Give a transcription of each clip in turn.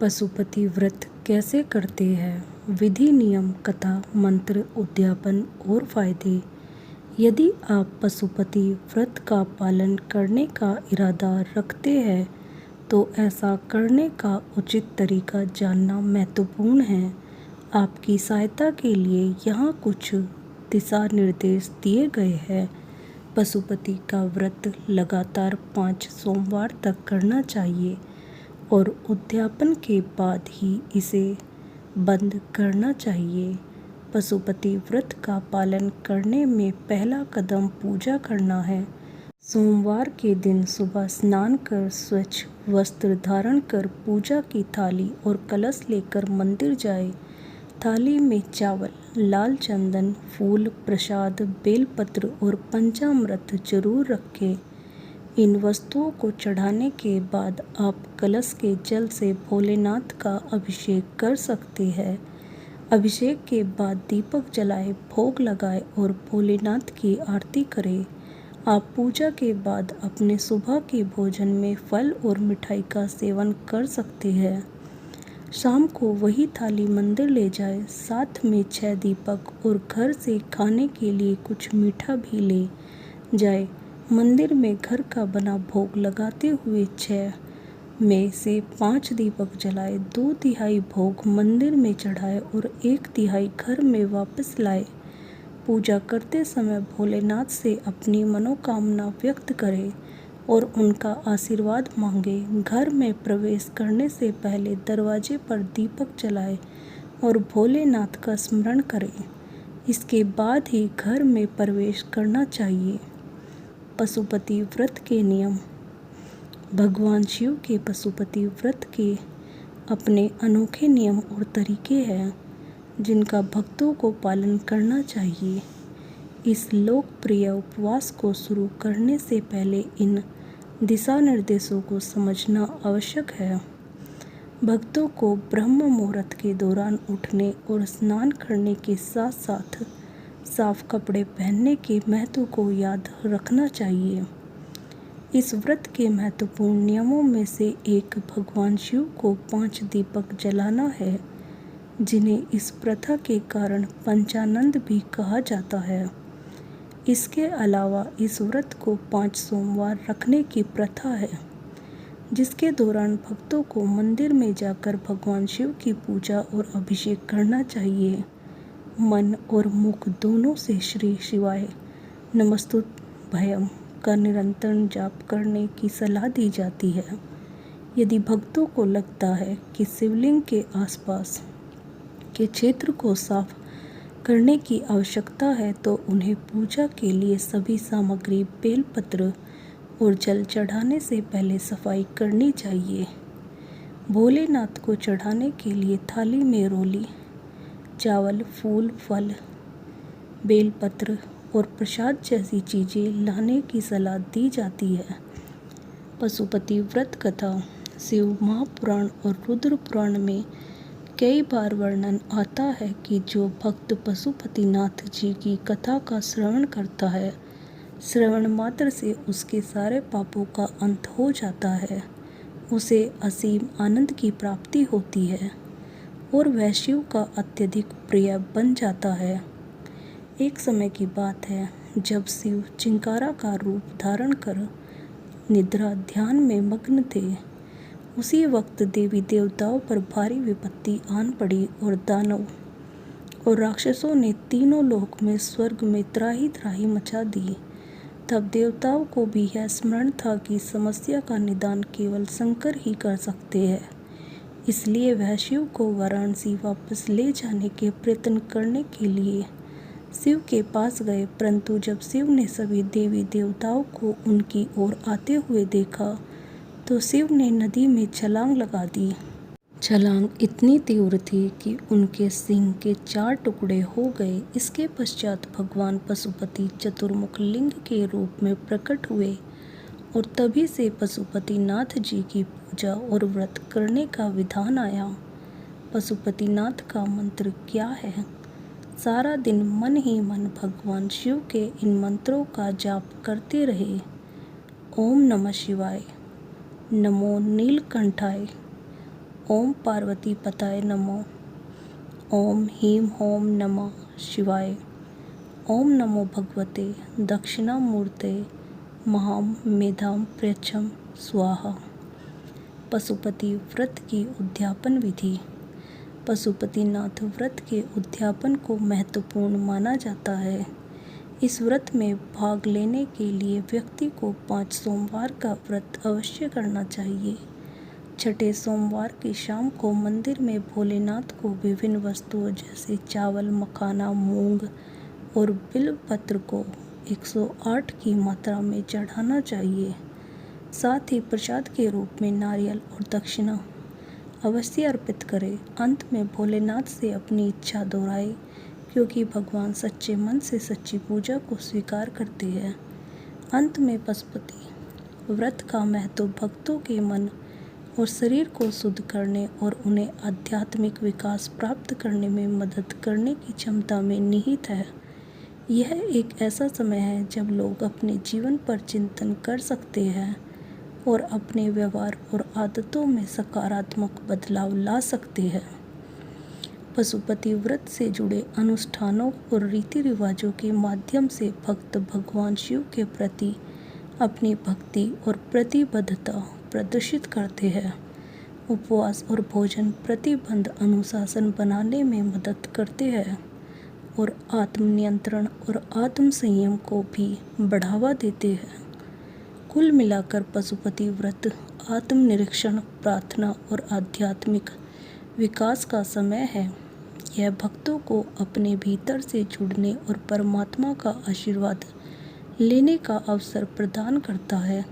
पशुपति व्रत कैसे करते हैं? विधि, नियम, कथा, मंत्र, उद्यापन और फायदे। यदि आप पशुपति व्रत का पालन करने का इरादा रखते हैं तो ऐसा करने का उचित तरीका जानना महत्वपूर्ण है। आपकी सहायता के लिए यहाँ कुछ दिशा निर्देश दिए गए हैं। पशुपति का व्रत लगातार 5 सोमवार तक करना चाहिए और उद्यापन के बाद ही इसे बंद करना चाहिए। पशुपति व्रत का पालन करने में पहला कदम पूजा करना है। सोमवार के दिन सुबह स्नान कर स्वच्छ वस्त्र धारण कर पूजा की थाली और कलश लेकर मंदिर जाए। थाली में चावल, लाल चंदन, फूल, प्रसाद, बेलपत्र और पंचामृत जरूर रखें। इन वस्तुओं को चढ़ाने के बाद आप कलश के जल से भोलेनाथ का अभिषेक कर सकते हैं। अभिषेक के बाद दीपक जलाएं, भोग लगाएं और भोलेनाथ की आरती करें। आप पूजा के बाद अपने सुबह के भोजन में फल और मिठाई का सेवन कर सकते हैं। शाम को वही थाली मंदिर ले जाएं, साथ में 6 दीपक और घर से खाने के लिए कुछ मीठा भी ले जाए। मंदिर में घर का बना भोग लगाते हुए 6 में से 5 दीपक जलाए, 2/3 भोग मंदिर में चढ़ाए और 1/3 घर में वापस लाए। पूजा करते समय भोलेनाथ से अपनी मनोकामना व्यक्त करें और उनका आशीर्वाद मांगे। घर में प्रवेश करने से पहले दरवाजे पर दीपक जलाएं और भोलेनाथ का स्मरण करें। इसके बाद ही घर में प्रवेश करना चाहिए। पशुपति व्रत के नियम। भगवान शिव के पशुपति व्रत के अपने अनोखे नियम और तरीके हैं जिनका भक्तों को पालन करना चाहिए। इस लोकप्रिय उपवास को शुरू करने से पहले इन दिशा निर्देशों को समझना आवश्यक है। भक्तों को ब्रह्म मुहूर्त के दौरान उठने और स्नान करने के साथ साथ साफ कपड़े पहनने के महत्व को याद रखना चाहिए। इस व्रत के महत्वपूर्ण नियमों में से एक भगवान शिव को 5 दीपक जलाना है, जिन्हें इस प्रथा के कारण पंचानंद भी कहा जाता है। इसके अलावा इस व्रत को 5 सोमवार रखने की प्रथा है, जिसके दौरान भक्तों को मंदिर में जाकर भगवान शिव की पूजा और अभिषेक करना चाहिए। मन और मुख दोनों से श्री शिवाय नमस्तुभ्यं का निरंतर जाप करने की सलाह दी जाती है। यदि भक्तों को लगता है कि शिवलिंग के आसपास के क्षेत्र को साफ करने की आवश्यकता है तो उन्हें पूजा के लिए सभी सामग्री, बेलपत्र और जल चढ़ाने से पहले सफाई करनी चाहिए। भोलेनाथ को चढ़ाने के लिए थाली में रोली, चावल, फूल, फल, बेलपत्र और प्रसाद जैसी चीज़ें लाने की सलाह दी जाती है। पशुपति व्रत कथा। शिव महापुराण और रुद्र पुराण में कई बार वर्णन आता है कि जो भक्त पशुपतिनाथ जी की कथा का श्रवण करता है, श्रवण मात्र से उसके सारे पापों का अंत हो जाता है, उसे असीम आनंद की प्राप्ति होती है और वह शिव का अत्यधिक प्रिय बन जाता है। एक समय की बात है जब शिव चिंकारा का रूप धारण कर निद्रा ध्यान में मग्न थे। उसी वक्त देवी देवताओं पर भारी विपत्ति आन पड़ी और दानव और राक्षसों ने तीनों लोक में स्वर्ग में त्राही त्राही मचा दी। तब देवताओं को भी यह स्मरण था कि समस्या का निदान केवल शंकर ही कर सकते हैं। इसलिए वह शिव को वाराणसी वापस ले जाने के प्रयत्न करने के लिए शिव के पास गए, परंतु जब शिव ने सभी देवी देवताओं को उनकी ओर आते हुए देखा तो शिव ने नदी में छलांग लगा दी। छलांग इतनी तीव्र थी कि उनके सिंह के 4 टुकड़े हो गए। इसके पश्चात भगवान पशुपति चतुर्मुख लिंग के रूप में प्रकट हुए और तभी से पशुपतिनाथ जी की पूजा और व्रत करने का विधान आया। पशुपतिनाथ का मंत्र क्या है? सारा दिन मन ही मन भगवान शिव के इन मंत्रों का जाप करते रहे। ओम नमः शिवाय, नमो नीलकंठाय, ओम पार्वती पताय नमो। ओम ह्रीं ह्रौं नमः शिवाय। ओम नमो भगवते दक्षिणामूर्ते महां मेधां प्रेक्षं स्वाहा। पशुपति व्रत की उद्यापन विधि। पशुपतिनाथ व्रत के उद्यापन को महत्वपूर्ण माना जाता है। इस व्रत में भाग लेने के लिए व्यक्ति को 5 सोमवार का व्रत अवश्य करना चाहिए। छठे सोमवार की शाम को मंदिर में भोलेनाथ को विभिन्न वस्तुओं जैसे चावल, मखाना, मूंग और बिल्वपत्र को 108 की मात्रा में चढ़ाना चाहिए। साथ ही प्रसाद के रूप में नारियल और दक्षिणा अवश्य अर्पित करें। अंत में भोलेनाथ से अपनी इच्छा दोहराए, क्योंकि भगवान सच्चे मन से सच्ची पूजा को स्वीकार करते हैं। अंत में पशुपति व्रत का महत्व भक्तों के मन और शरीर को शुद्ध करने और उन्हें आध्यात्मिक विकास प्राप्त करने में मदद करने की क्षमता में निहित है। यह एक ऐसा समय है जब लोग अपने जीवन पर चिंतन कर सकते हैं और अपने व्यवहार और आदतों में सकारात्मक बदलाव ला सकते हैं। पशुपति व्रत से जुड़े अनुष्ठानों और रीति रिवाजों के माध्यम से भक्त भगवान शिव के प्रति अपनी भक्ति और प्रतिबद्धता प्रदर्शित करते हैं। उपवास और भोजन प्रतिबंध अनुशासन बनाने में मदद करते हैं और आत्मनियंत्रण और आत्म संयम को भी बढ़ावा देते हैं। कुल मिलाकर पशुपति व्रत आत्मनिरीक्षण, प्रार्थना और आध्यात्मिक विकास का समय है। यह भक्तों को अपने भीतर से जुड़ने और परमात्मा का आशीर्वाद लेने का अवसर प्रदान करता है।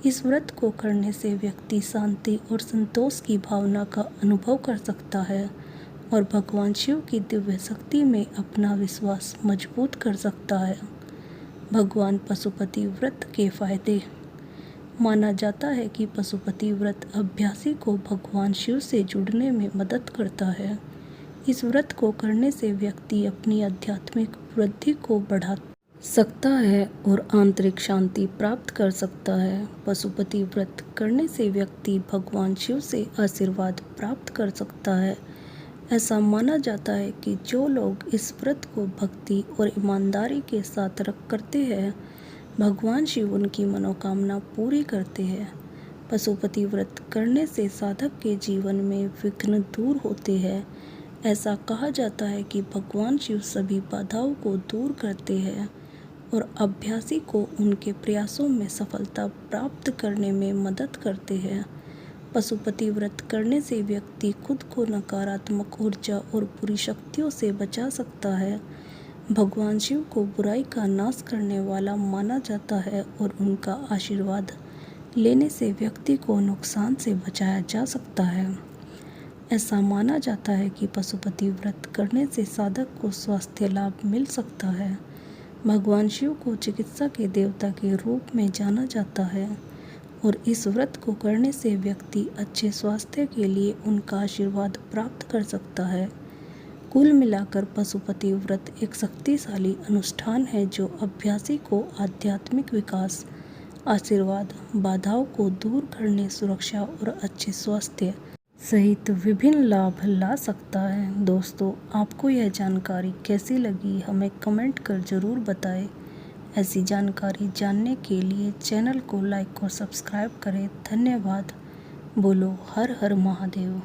इस व्रत को करने से व्यक्ति शांति और संतोष की भावना का अनुभव कर सकता है और भगवान शिव की दिव्य शक्ति में अपना विश्वास मजबूत कर सकता है। भगवान पशुपति व्रत के फायदे। माना जाता है कि पशुपति व्रत अभ्यासी को भगवान शिव से जुड़ने में मदद करता है। इस व्रत को करने से व्यक्ति अपनी आध्यात्मिक वृद्धि को बढ़ा सकता है और आंतरिक शांति प्राप्त कर सकता है। पशुपति व्रत करने से व्यक्ति भगवान शिव से आशीर्वाद प्राप्त कर सकता है। ऐसा माना जाता है कि जो लोग इस व्रत को भक्ति और ईमानदारी के साथ करते हैं, भगवान शिव उनकी मनोकामना पूरी करते हैं। पशुपति व्रत करने से साधक के जीवन में विघ्न दूर होते हैं। ऐसा कहा जाता है कि भगवान शिव सभी बाधाओं को दूर करते हैं और अभ्यासी को उनके प्रयासों में सफलता प्राप्त करने में मदद करते हैं। पशुपति व्रत करने से व्यक्ति खुद को नकारात्मक ऊर्जा और बुरी शक्तियों से बचा सकता है। भगवान शिव को बुराई का नाश करने वाला माना जाता है और उनका आशीर्वाद लेने से व्यक्ति को नुकसान से बचाया जा सकता है। ऐसा माना जाता है कि पशुपति व्रत करने से साधक को स्वास्थ्य लाभ मिल सकता है। भगवान शिव को चिकित्सा के देवता के रूप में जाना जाता है और इस व्रत को करने से व्यक्ति अच्छे स्वास्थ्य के लिए उनका आशीर्वाद प्राप्त कर सकता है। कुल मिलाकर पशुपति व्रत एक शक्तिशाली अनुष्ठान है जो अभ्यासी को आध्यात्मिक विकास, आशीर्वाद, बाधाओं को दूर करने, सुरक्षा और अच्छे स्वास्थ्य सहित विभिन्न लाभ ला सकता है। दोस्तों, आपको यह जानकारी कैसी लगी हमें कमेंट कर ज़रूर बताएं। ऐसी जानकारी जानने के लिए चैनल को लाइक और सब्सक्राइब करें। धन्यवाद। बोलो हर हर महादेव।